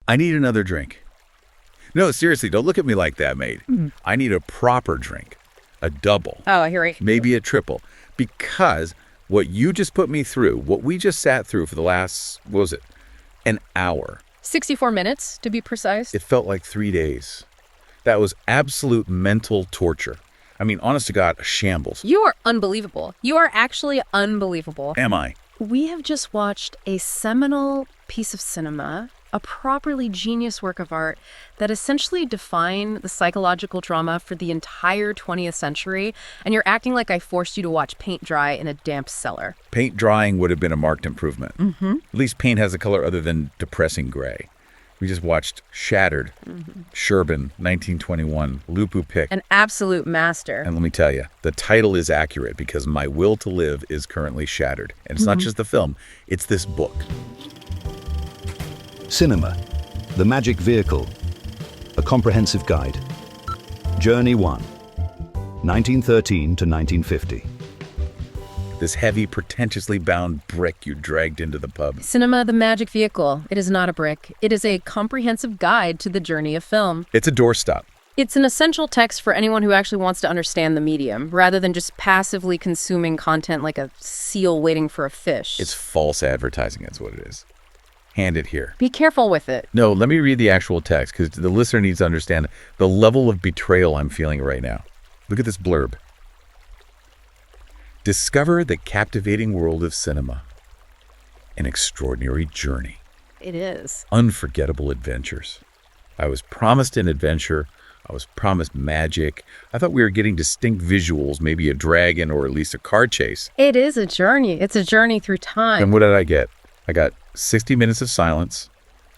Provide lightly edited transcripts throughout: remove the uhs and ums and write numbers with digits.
I need another drink. No, seriously, don't look at me like that, mate. I need a proper drink. A double. Oh, I hear it. Maybe a triple. Because what you just put me through, what we just sat through for the last, what was it, an hour. 64 minutes, to be precise. It felt like 3 days. That was absolute mental torture. I mean, honest to God, a shambles. You are unbelievable. You are actually unbelievable. Am I? We have just watched a seminal piece of cinema, a properly genius work of art that essentially defined the psychological drama for the entire 20th century, and you're acting like I forced you to watch paint dry in a damp cellar. Paint drying would have been a marked improvement. At least paint has a color other than depressing gray. We just watched Shattered, Sherbin, 1921, Lupu Pick. An absolute master. And let me tell you, the title is accurate because my will to live is currently shattered. And it's not just the film, it's this book. Cinema, the magic vehicle, a comprehensive guide. Journey 1, 1913 to 1950. This heavy, pretentiously bound brick you dragged into the pub. Cinema, the magic vehicle. It is not a brick. It is a comprehensive guide to the journey of film. It's a doorstop. It's an essential text for anyone who actually wants to understand the medium, rather than just passively consuming content like a seal waiting for a fish. It's false advertising, that's what it is. Hand it here. Be careful with it. No, let me read the actual text, because the listener needs to understand the level of betrayal I'm feeling right now. Look at this blurb. Discover the captivating world of cinema. An extraordinary journey. It is. Unforgettable adventures. I was promised an adventure. I was promised magic. I thought we were getting distinct visuals, maybe a dragon or at least a car chase. It is a journey. It's a journey through time. And what did I get? I got 60 minutes of silence,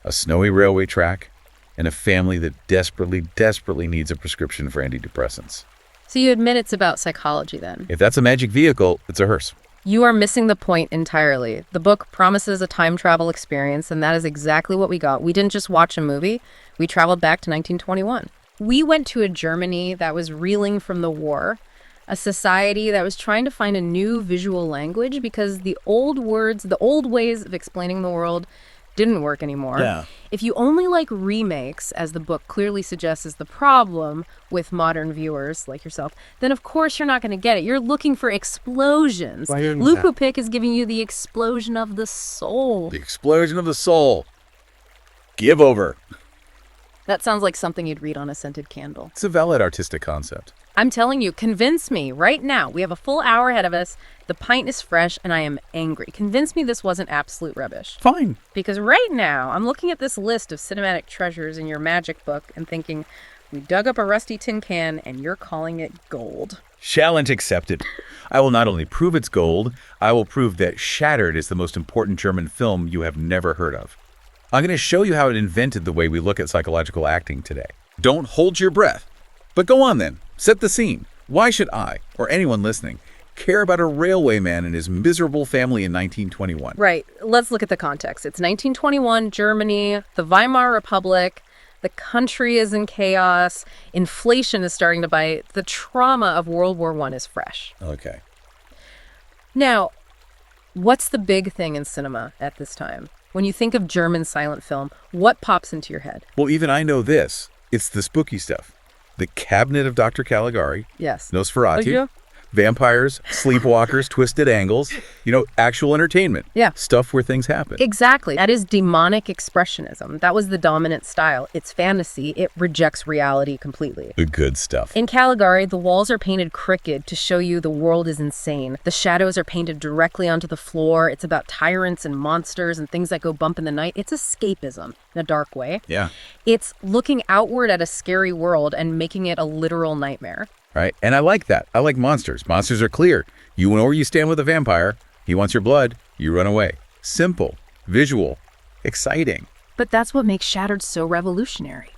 a snowy railway track, and a family that desperately needs a prescription for antidepressants. So you admit it's about psychology then? If that's a magic vehicle, it's a hearse. You are missing the point entirely. The book promises a time travel experience, and that is exactly what we got. We didn't just watch a movie. We traveled back to 1921. We went to a Germany that was reeling from the war, a society that was trying to find a new visual language because the old words, the old ways of explaining the world didn't work anymore. Yeah. If you only like remakes, as the book clearly suggests is the problem with modern viewers like yourself, then of course you're not going to get it. You're looking for explosions. Lupu Pick is giving you the explosion of the soul. The explosion of the soul. Give over. That sounds like something you'd read on a scented candle. It's a valid artistic concept. I'm telling you, convince me right now. We have a full hour ahead of us. The pint is fresh, and I am angry. Convince me this wasn't absolute rubbish. Fine. Because right now, I'm looking at this list of cinematic treasures in your magic book and thinking, we dug up a rusty tin can, and you're calling it gold. Challenge accepted. I will not only prove it's gold, I will prove that Shattered is the most important German film you have never heard of. I'm going to show you how it invented the way we look at psychological acting today. Don't hold your breath. But go on then. Set the scene. Why should I, or anyone listening, care about a railwayman and his miserable family in 1921? Right. Let's look at the context. It's 1921, Germany, the Weimar Republic. The country is in chaos. Inflation is starting to bite. The trauma of World War I is fresh. Okay. Now, what's the big thing in cinema at this time? When you think of German silent film, what pops into your head? Well, even I know this. It's the spooky stuff. The Cabinet of Dr. Caligari. Yes. Nosferatu. Oh, yeah? Vampires, sleepwalkers, twisted angles, actual entertainment. Yeah. Stuff where things happen. Exactly. That is demonic expressionism. That was the dominant style. It's fantasy. It rejects reality completely. The good stuff. In Caligari, the walls are painted crooked to show you the world is insane. The shadows are painted directly onto the floor. It's about tyrants and monsters and things that go bump in the night. It's escapism in a dark way. Yeah. It's looking outward at a scary world and making it a literal nightmare. Right. And I like that. I like monsters. Monsters are clear. You know where you stand with a vampire. He wants your blood. You run away. Simple, visual, exciting. But that's what makes Shattered so revolutionary.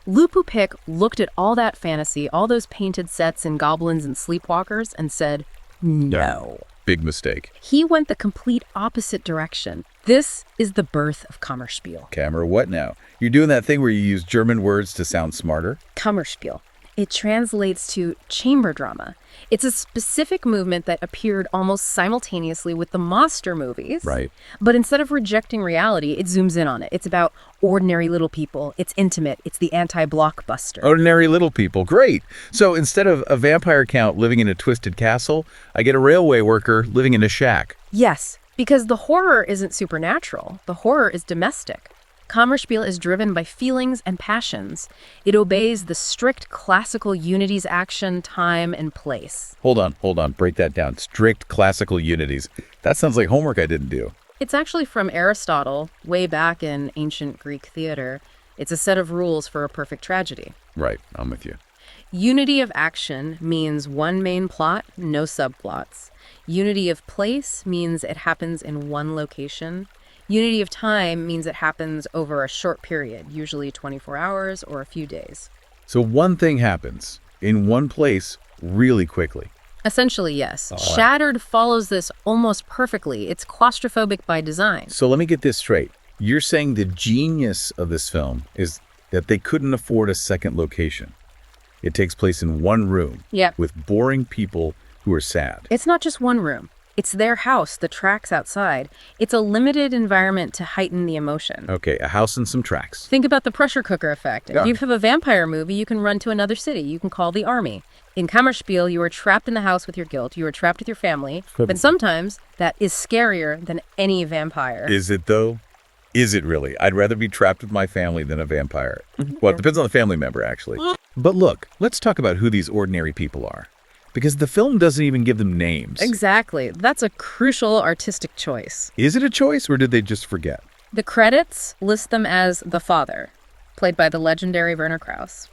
Lupu Pick looked at all that fantasy, all those painted sets and goblins and sleepwalkers, and said, no. Big mistake. He went the complete opposite direction. This is the birth of Kammerspiel. Camera, what now? You're doing that thing where you use German words to sound smarter? Kammerspiel. It translates to chamber drama. It's a specific movement that appeared almost simultaneously with the monster movies. Right. But instead of rejecting reality, it zooms in on it. It's about ordinary little people. It's intimate. It's the anti-blockbuster. Ordinary little people. Great. So instead of a vampire count living in a twisted castle, I get a railway worker living in a shack. Yes, because the horror isn't supernatural. The horror is domestic. Kammerspiel is driven by feelings and passions. It obeys the strict classical unities action, time, and place. Hold on. Break that down. Strict classical unities. That sounds like homework I didn't do. It's actually from Aristotle, way back in ancient Greek theater. It's a set of rules for a perfect tragedy. Right. I'm with you. Unity of action means one main plot, no subplots. Unity of place means it happens in one location. Unity of time means it happens over a short period, usually 24 hours or a few days. So one thing happens in one place really quickly. Essentially, yes. Shattered follows this almost perfectly. It's claustrophobic by design. So let me get this straight. You're saying the genius of this film is that they couldn't afford a second location. It takes place in one room Yep. with boring people who are sad. It's not just one room. It's their house, the tracks outside. It's a limited environment to heighten the emotion. Okay, a house and some tracks. Think about the pressure cooker effect. Yeah. If you have a vampire movie, you can run to another city. You can call the army. In Kammerspiel, you are trapped in the house with your guilt. You are trapped with your family. But sometimes that is scarier than any vampire. Is it, though? Is it really? I'd rather be trapped with my family than a vampire. Well, it depends on the family member, actually. But look, let's talk about who these ordinary people are. Because the film doesn't even give them names. Exactly. That's a crucial artistic choice. Is it a choice, or did they just forget? The credits list them as the father, played by the legendary Werner Krauss.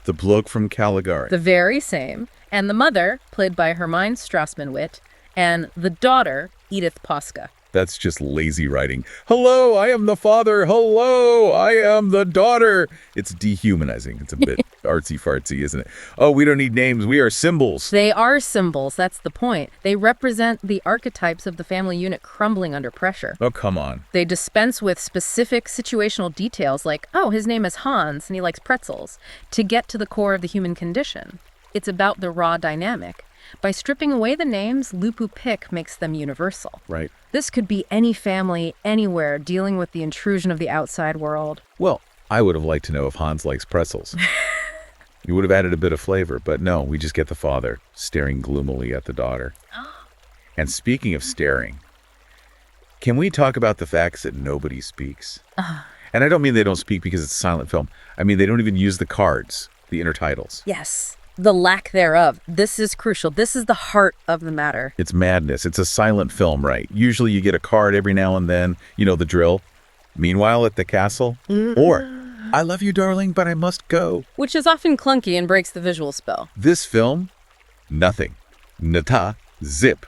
The bloke from Caligari. The very same. And the mother, played by Hermine Strassmann-Witt. And the daughter, Edith Posca. That's just lazy writing. Hello, I am the father. Hello, I am the daughter. It's dehumanizing. It's a bit artsy-fartsy, isn't it? Oh, we don't need names. We are symbols. They are symbols. That's the point. They represent the archetypes of the family unit crumbling under pressure. Oh, come on. They dispense with specific situational details like, oh, his name is Hans and he likes pretzels, to get to the core of the human condition. It's about the raw dynamic. By stripping away the names, Lupu Pick makes them universal. Right. This could be any family, anywhere, dealing with the intrusion of the outside world. Well, I would have liked to know if Hans likes pretzels. You would have added a bit of flavor, but no, we just get the father staring gloomily at the daughter. And speaking of staring, can we talk about the facts that nobody speaks? And I don't mean they don't speak because it's a silent film. I mean, they don't even use the cards, the intertitles. Yes. The lack thereof. This is crucial. This is the heart of the matter. It's madness. It's a silent film, right? Usually you get a card every now and then. You know the drill. Meanwhile, at the castle. Or, I love you, darling, but I must go. Which is often clunky and breaks the visual spell. This film, nothing. Nata, zip.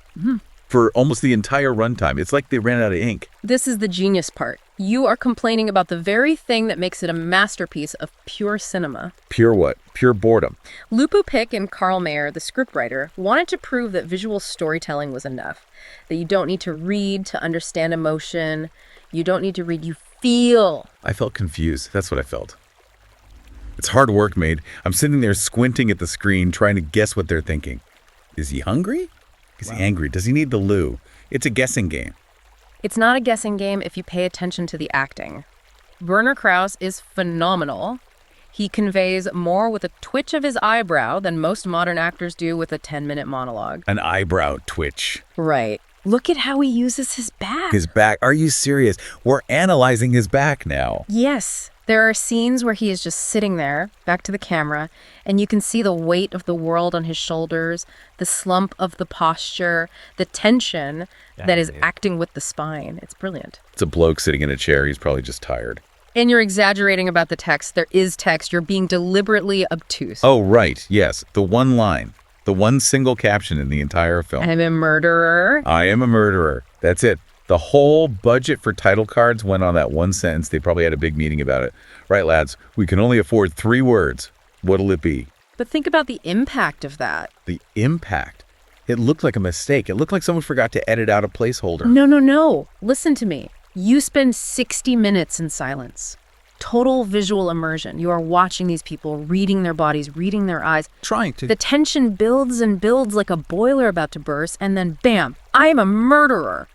For almost the entire runtime. It's like they ran out of ink. This is the genius part. You are complaining about the very thing that makes it a masterpiece of pure cinema. Pure what? Pure boredom. Lupu Pick and Carl Mayer, the scriptwriter, wanted to prove that visual storytelling was enough. That you don't need to read to understand emotion. You don't need to read, you feel. I felt confused. That's what I felt. It's hard work, mate. I'm sitting there squinting at the screen, trying to guess what they're thinking. Is he hungry? Is he angry? Does he need the loo? It's a guessing game. It's not a guessing game if you pay attention to the acting. Werner Krauss is phenomenal. He conveys more with a twitch of his eyebrow than most modern actors do with a 10-minute monologue. An eyebrow twitch. Right. Look at how he uses his back. His back? Are you serious? We're analyzing his back now. Yes. There are scenes where he is just sitting there, back to the camera, and you can see the weight of the world on his shoulders, the slump of the posture, the tension that is acting with the spine. It's brilliant. It's a bloke sitting in a chair. He's probably just tired. And you're exaggerating about the text. There is text. You're being deliberately obtuse. Oh, right. Yes. The one line. The one single caption in the entire film. I'm a murderer. I am a murderer. That's it. The whole budget for title cards went on that one sentence. They probably had a big meeting about it. Right, lads, we can only afford 3 words. What'll it be? But think about the impact of that. The impact? It looked like a mistake. It looked like someone forgot to edit out a placeholder. No. Listen to me. You spend 60 minutes in silence. Total visual immersion. You are watching these people, reading their bodies, reading their eyes. Trying to. The tension builds and builds like a boiler about to burst, and then bam, I am a murderer.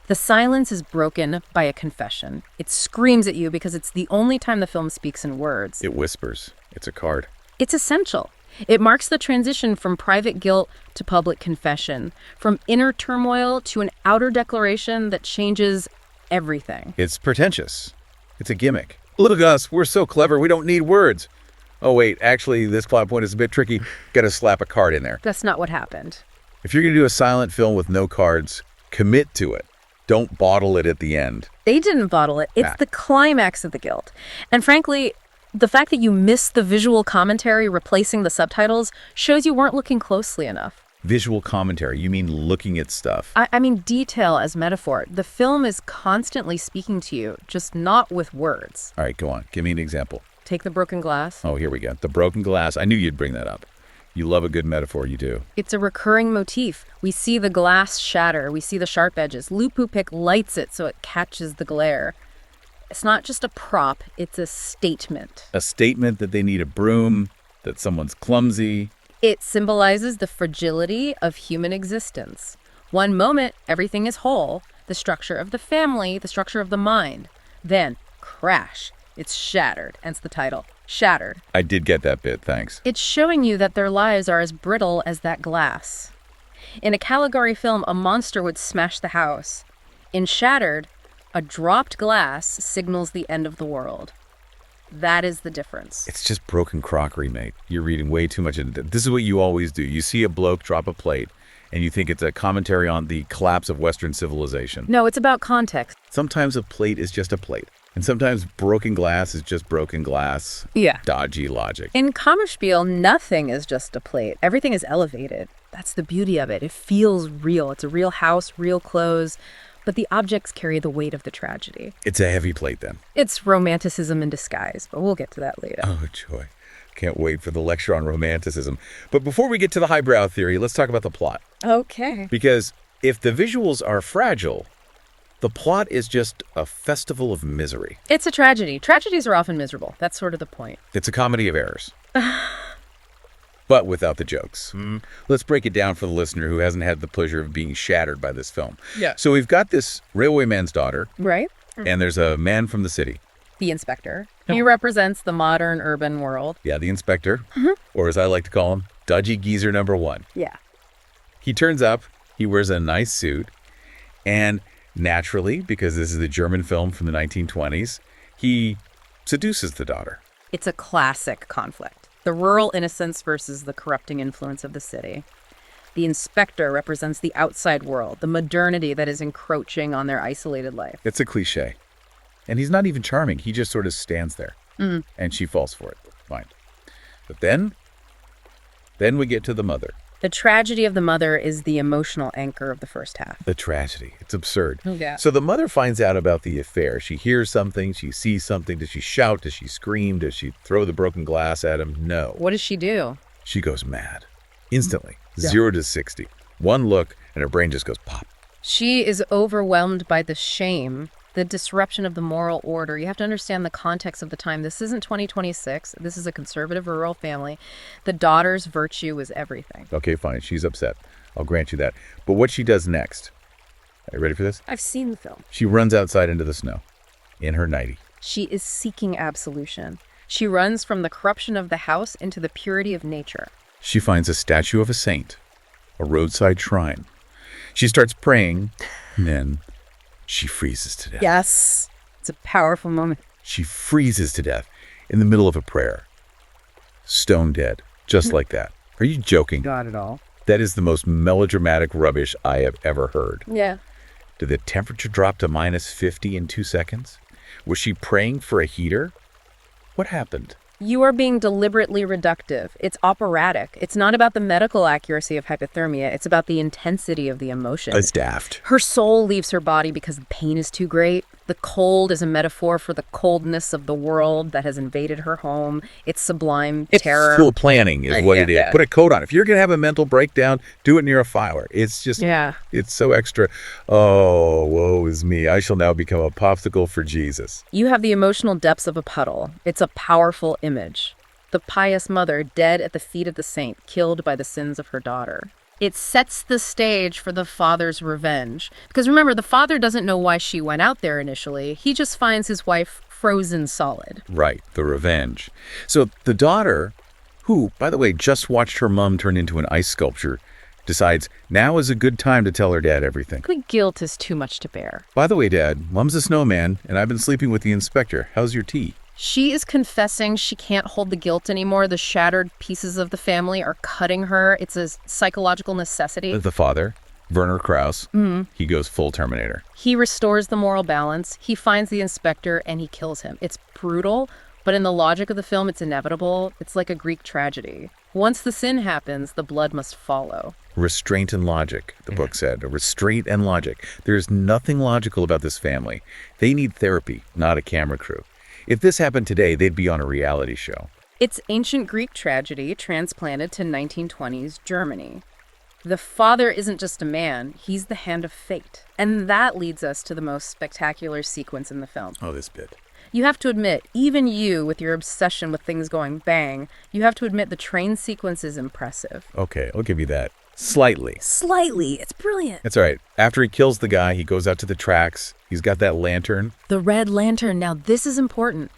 The silence is broken by a confession. It screams at you because it's the only time the film speaks in words. It whispers. It's a card. It's essential. It marks the transition from private guilt to public confession, from inner turmoil to an outer declaration that changes everything. It's pretentious. It's a gimmick. Look at us. We're so clever. We don't need words. Oh, wait. Actually, this plot point is a bit tricky. Got to slap a card in there. That's not what happened. If you're going to do a silent film with no cards, commit to it. Don't bottle it at the end. They didn't bottle it. It's the climax of the guilt. And frankly, the fact that you missed the visual commentary replacing the subtitles shows you weren't looking closely enough. Visual commentary. You mean looking at stuff. I mean detail as metaphor. The film is constantly speaking to you, just not with words. All right, go on. Give me an example. Take the broken glass. Oh, here we go. The broken glass. I knew you'd bring that up. You love a good metaphor, you do. It's a recurring motif. We see the glass shatter. We see the sharp edges. Lupu Pick lights it so it catches the glare. It's not just a prop, it's a statement. A statement that they need a broom, that someone's clumsy. It symbolizes the fragility of human existence. One moment, everything is whole, the structure of the family, the structure of the mind. Then, crash. It's shattered, hence the title, Shattered. I did get that bit, thanks. It's showing you that their lives are as brittle as that glass. In a Caligari film, a monster would smash the house. In Shattered, a dropped glass signals the end of the world. That is the difference. It's just broken crockery, mate. You're reading way too much into it. This is what you always do. You see a bloke drop a plate, and you think it's a commentary on the collapse of Western civilization. No, it's about context. Sometimes a plate is just a plate. And sometimes broken glass is just broken glass. Yeah. Dodgy logic. In Kammerspiel, nothing is just a plate. Everything is elevated. That's the beauty of it. It feels real. It's a real house, real clothes, but the objects carry the weight of the tragedy. It's a heavy plate, then. It's romanticism in disguise, but we'll get to that later. Oh, joy. Can't wait for the lecture on romanticism. But before we get to the highbrow theory, let's talk about the plot. Okay. Because if the visuals are fragile, the plot is just a festival of misery. It's a tragedy. Tragedies are often miserable. That's sort of the point. It's a comedy of errors. But without the jokes. Let's break it down for the listener who hasn't had the pleasure of being shattered by this film. Yeah. So we've got this railwayman's daughter. Right? And there's a man from the city. The inspector. He represents the modern urban world. Yeah, the inspector. Or as I like to call him, Dodgy Geezer number 1. Yeah. He turns up, he wears a nice suit, and naturally, because this is a German film from the 1920s, he seduces the daughter. It's a classic conflict. The rural innocence versus the corrupting influence of the city. The inspector represents the outside world, the modernity that is encroaching on their isolated life. It's a cliche. And he's not even charming. He just sort of stands there. And she falls for it. Fine. But then we get to the mother. The tragedy of the mother is the emotional anchor of the first half. The tragedy. It's absurd. Yeah. So the mother finds out about the affair. She hears something. She sees something. Does she shout? Does she scream? Does she throw the broken glass at him? No. What does she do? She goes mad. Instantly. 0 to 60. One look, and her brain just goes pop. She is overwhelmed by the shame, the disruption of the moral order. You have to understand the context of the time. This isn't 2026. This is a conservative rural family. The daughter's virtue is everything. Okay, fine. She's upset. I'll grant you that. But what she does next, are you ready for this? I've seen the film. She runs outside into the snow in her nightie. She is seeking absolution. She runs from the corruption of the house into the purity of nature. She finds a statue of a saint, a roadside shrine. She starts praying, and then she freezes to death. Yes. It's a powerful moment. She freezes to death in the middle of a prayer. Stone dead, just like that. Are you joking? Got it all. That is the most melodramatic rubbish I have ever heard. Yeah. Did the temperature drop to minus 50 in 2 seconds? Was she praying for a heater? What happened? You are being deliberately reductive. It's operatic. It's not about the medical accuracy of hypothermia. It's about the intensity of the emotion. It's daft. Her soul leaves her body because the pain is too great. The cold is a metaphor for the coldness of the world that has invaded her home. It's sublime terror. It's full planning is what it is. Yeah. Put a coat on. If you're going to have a mental breakdown, do it near a fire. It's just, Yeah. it's so extra. Oh, woe is me. I shall now become a popsicle for Jesus. You have the emotional depths of a puddle. It's a powerful image. The pious mother dead at the feet of the saint, killed by the sins of her daughter. It sets the stage for the father's revenge. Because remember, the father doesn't know why she went out there initially. He just finds his wife frozen solid. Right, the revenge. So the daughter, who, by the way, just watched her mom turn into an ice sculpture, decides now is a good time to tell her dad everything. The guilt is too much to bear. By the way, Dad, Mom's a snowman, and I've been sleeping with the inspector. How's your tea? She is confessing she can't hold the guilt anymore. The shattered pieces of the family are cutting her. It's a psychological necessity. The father, Werner Krauss, he goes full Terminator. He restores the moral balance. He finds the inspector and he kills him. It's brutal, but in the logic of the film, it's inevitable. It's like a Greek tragedy. Once the sin happens, the blood must follow. Restraint and logic, the book said. Restraint and logic. There's nothing logical about this family. They need therapy, not a camera crew. If this happened today, they'd be on a reality show. It's ancient Greek tragedy transplanted to 1920s Germany. The father isn't just a man, he's the hand of fate. And that leads us to the most spectacular sequence in the film. Oh, this bit. You have to admit, even you, with your obsession with things going bang, you have to admit the train sequence is impressive. Okay, I'll give you that. Slightly. Slightly. It's brilliant. That's all right. After he kills the guy, he goes out to the tracks. He's got that lantern. The red lantern. Now, this is important.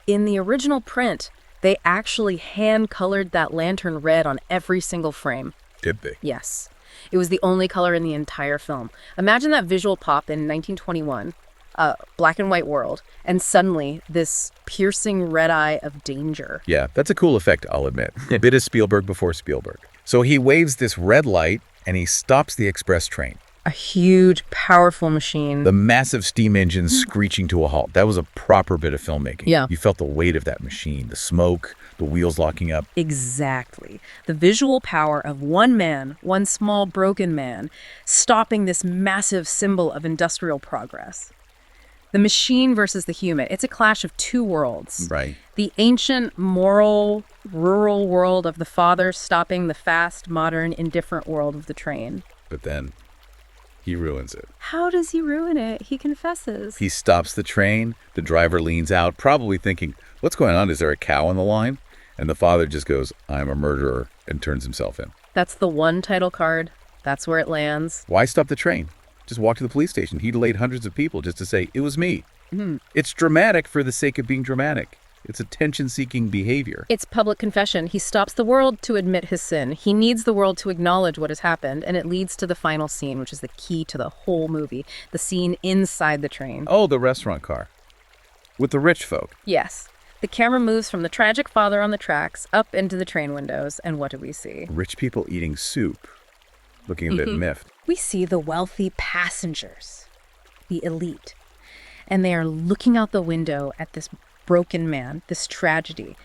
In the original print, they actually hand-colored that lantern red on every single frame. Did they? Yes. It was the only color in the entire film. Imagine that visual pop in 1921, a black and white world, and suddenly this piercing red eye of danger. Yeah, that's a cool effect, I'll admit. A bit of Spielberg before Spielberg. So he waves this red light, and he stops the express train. A huge, powerful machine. The massive steam engine screeching to a halt. That was a proper bit of filmmaking. Yeah. You felt the weight of that machine, the smoke, the wheels locking up. Exactly. The visual power of one man, one small broken man, stopping this massive symbol of industrial progress. The machine versus the human. It's a clash of two worlds. Right. The ancient, moral, rural world of the father stopping the fast, modern, indifferent world of the train. But then he ruins it. How does he ruin it? He confesses. He stops the train. The driver leans out, probably thinking, what's going on? Is there a cow on the line? And the father just goes, I'm a murderer, and turns himself in. That's the one title card. That's where it lands. Why stop the train? Just walk to the police station. He delayed hundreds of people just to say, it was me. It's dramatic for the sake of being dramatic. It's attention-seeking behavior. It's public confession. He stops the world to admit his sin. He needs the world to acknowledge what has happened, and it leads to the final scene, which is the key to the whole movie, the scene inside the train. Oh, the restaurant car. With the rich folk. Yes. The camera moves from the tragic father on the tracks up into the train windows, and what do we see? Rich people eating soup. Looking a bit miffed. We see the wealthy passengers, the elite, and they are looking out the window at this broken man, this tragedy.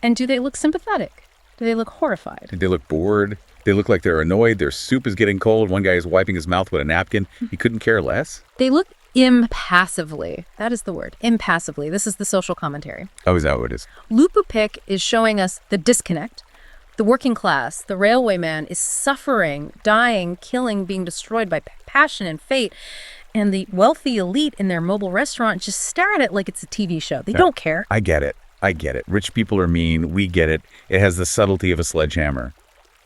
And do they look sympathetic? Do they look horrified? They look bored. They look like they're annoyed. Their soup is getting cold. One guy is wiping his mouth with a napkin. He couldn't care less. They look impassively. That is the word. Impassively. This is the social commentary. Oh, is that what it is? Lupu Pick is showing us the disconnect. The working class, the railwayman, is suffering, dying, killing, being destroyed by passion and fate. And the wealthy elite in their mobile restaurant just stare at it like it's a TV show. They don't care. I get it. I get it. Rich people are mean. We get it. It has the subtlety of a sledgehammer.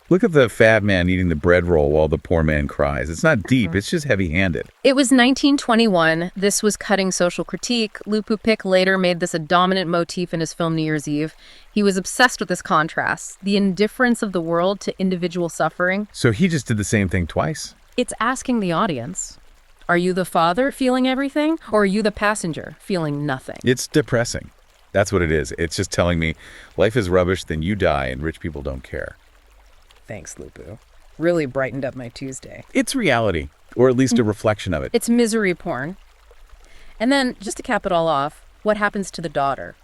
Look at the fat man eating the bread roll while the poor man cries. It's not deep. It's just heavy-handed. It was 1921. This was cutting social critique. Lupu Pick later made this a dominant motif in his film New Year's Eve. He was obsessed with this contrast, the indifference of the world to individual suffering. So he just did the same thing twice? It's asking the audience, are you the father feeling everything, or are you the passenger feeling nothing? It's depressing. That's what it is. It's just telling me life is rubbish, then you die, and rich people don't care. Thanks, Lupu. Really brightened up my Tuesday. It's reality, or at least a reflection of it. It's misery porn. And then, just to cap it all off, what happens to the daughter?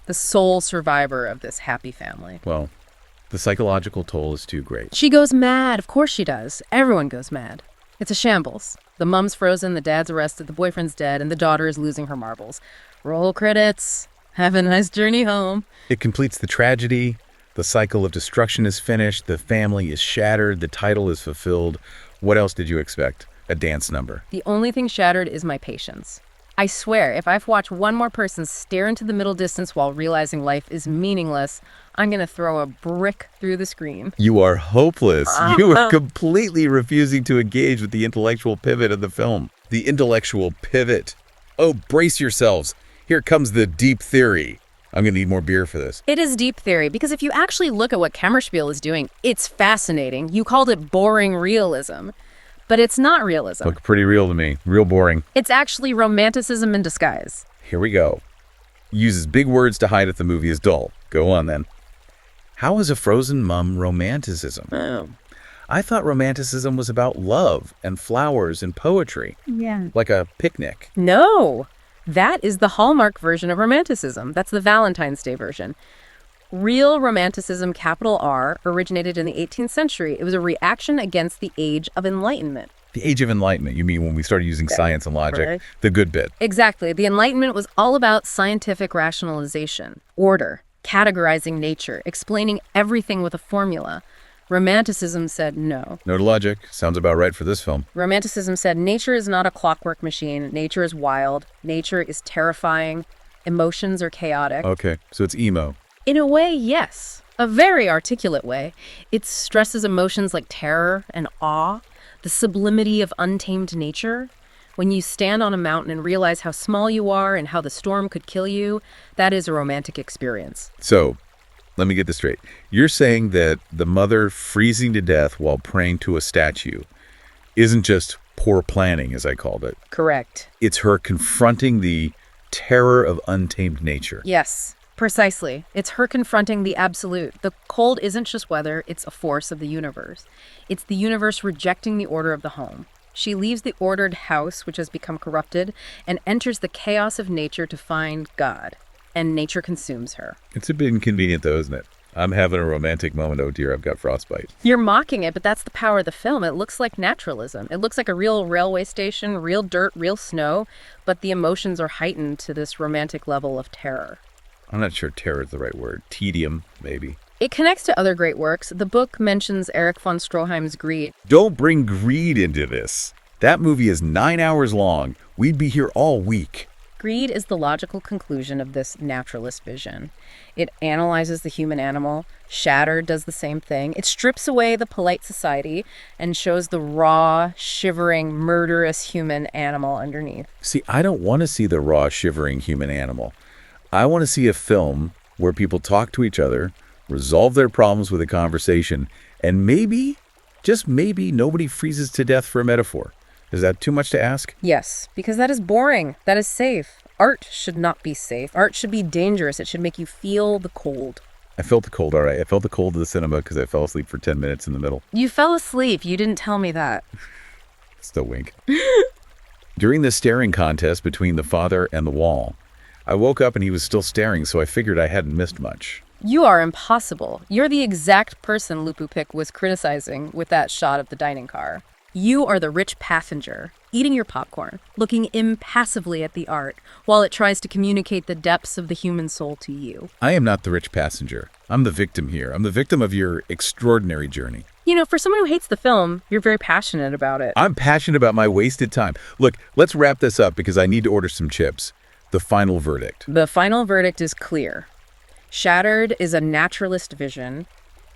The sole survivor of this happy family. Well, the psychological toll is too great. She goes mad. Of course she does. Everyone goes mad. It's a shambles. The mom's frozen, the dad's arrested, the boyfriend's dead, and the daughter is losing her marbles. Roll credits. Have a nice journey home. It completes the tragedy. The cycle of destruction is finished. The family is shattered. The title is fulfilled. What else did you expect? A dance number. The only thing shattered is my patience. I swear, if I've watched one more person stare into the middle distance while realizing life is meaningless, I'm going to throw a brick through the screen. You are hopeless. You are completely refusing to engage with the intellectual pivot of the film. The intellectual pivot. Oh, brace yourselves. Here comes the deep theory. I'm going to need more beer for this. It is deep theory, because if you actually look at what Kammerspiel is doing, it's fascinating. You called it boring realism. But it's not realism. Looked pretty real to me. Real boring. It's actually romanticism in disguise. Here we go. Uses big words to hide if the movie is dull. Go on, then. How is a frozen mum romanticism? Oh. I thought romanticism was about love and flowers and poetry. Yeah. Like a picnic. No. That is the Hallmark version of romanticism. That's the Valentine's Day version. Real romanticism, capital R, originated in the 18th century. It was a reaction against the Age of Enlightenment. The Age of Enlightenment, you mean when we started using science and logic? Right. The good bit. Exactly. The Enlightenment was all about scientific rationalization, order, categorizing nature, explaining everything with a formula. Romanticism said no. No to logic. Sounds about right for this film. Romanticism said nature is not a clockwork machine. Nature is wild. Nature is terrifying. Emotions are chaotic. Okay, so it's emo. In a way, yes. A very articulate way. It stresses emotions like terror and awe, the sublimity of untamed nature. When you stand on a mountain and realize how small you are and how the storm could kill you, that is a romantic experience. So, let me get this straight. You're saying that the mother freezing to death while praying to a statue isn't just poor planning, as I called it. Correct. It's her confronting the terror of untamed nature. Yes. Precisely. It's her confronting the absolute. The cold isn't just weather, it's a force of the universe. It's the universe rejecting the order of the home. She leaves the ordered house, which has become corrupted, and enters the chaos of nature to find God. And nature consumes her. It's a bit inconvenient, though, isn't it? I'm having a romantic moment. Oh, dear, I've got frostbite. You're mocking it, but that's the power of the film. It looks like naturalism. It looks like a real railway station, real dirt, real snow, but the emotions are heightened to this romantic level of terror. I'm not sure terror is the right word. Tedium, maybe. It connects to other great works. The book mentions Erich von Stroheim's Greed. Don't bring greed into this. That movie is 9 hours long. We'd be here all week. Greed is the logical conclusion of this naturalist vision. It analyzes the human animal. Shattered does the same thing. It strips away the polite society and shows the raw, shivering, murderous human animal underneath. See, I don't want to see the raw, shivering human animal. I want to see a film where people talk to each other, resolve their problems with a conversation, and maybe, just maybe, nobody freezes to death for a metaphor. Is that too much to ask? Yes, because that is boring. That is safe. Art should not be safe. Art should be dangerous. It should make you feel the cold. I felt the cold, all right. I felt the cold of the cinema because I fell asleep for 10 minutes in the middle. You fell asleep. You didn't tell me that. Still wink. During the staring contest between the father and the wall, I woke up and he was still staring, so I figured I hadn't missed much. You are impossible. You're the exact person Lupu Pick was criticizing with that shot of the dining car. You are the rich passenger, eating your popcorn, looking impassively at the art, while it tries to communicate the depths of the human soul to you. I am not the rich passenger. I'm the victim here. I'm the victim of your extraordinary journey. You know, for someone who hates the film, you're very passionate about it. I'm passionate about my wasted time. Look, let's wrap this up because I need to order some chips. The final verdict. The final verdict is clear. Shattered is a naturalist vision.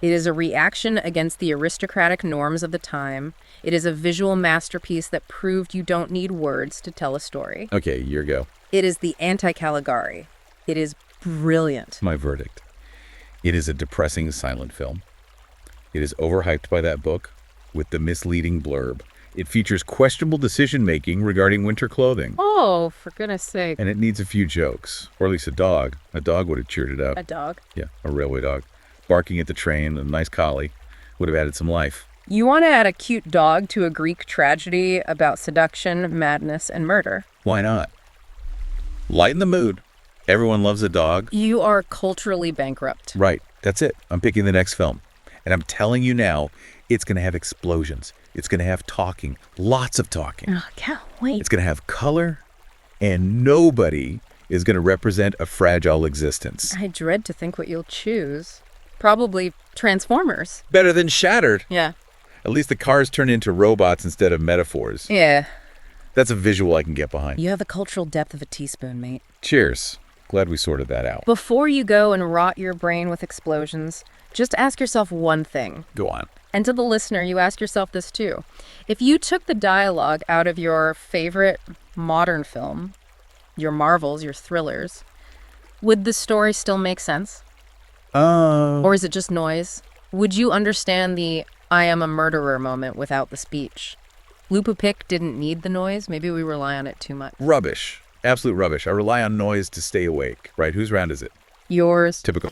It is a reaction against the aristocratic norms of the time. It is a visual masterpiece that proved you don't need words to tell a story. Okay, your go. It is the anti-Caligari. It is brilliant. My verdict. It is a depressing silent film. It is overhyped by that book with the misleading blurb. It features questionable decision-making regarding winter clothing. Oh, for goodness sake. And it needs a few jokes, or at least a dog. A dog would have cheered it up. A dog? Yeah, a railway dog. Barking at the train, a nice collie, would have added some life. You want to add a cute dog to a Greek tragedy about seduction, madness, and murder. Why not? Lighten the mood. Everyone loves a dog. You are culturally bankrupt. Right, that's it. I'm picking the next film. And I'm telling you now, it's going to have explosions. It's going to have talking, lots of talking. Oh, can't wait. It's going to have color, and nobody is going to represent a fragile existence. I dread to think what you'll choose. Probably Transformers. Better than Shattered. Yeah. At least the cars turn into robots instead of metaphors. Yeah. That's a visual I can get behind. You have the cultural depth of a teaspoon, mate. Cheers. Glad we sorted that out. Before you go and rot your brain with explosions, just ask yourself one thing. Go on. And to the listener, you ask yourself this too. If you took the dialogue out of your favorite modern film, your Marvels, your thrillers, would the story still make sense? Or is it just noise? Would you understand the I am a murderer moment without the speech? Lupu Pick didn't need the noise. Maybe we rely on it too much. Rubbish. Absolute rubbish. I rely on noise to stay awake. Right, whose round is it? Yours. Typical.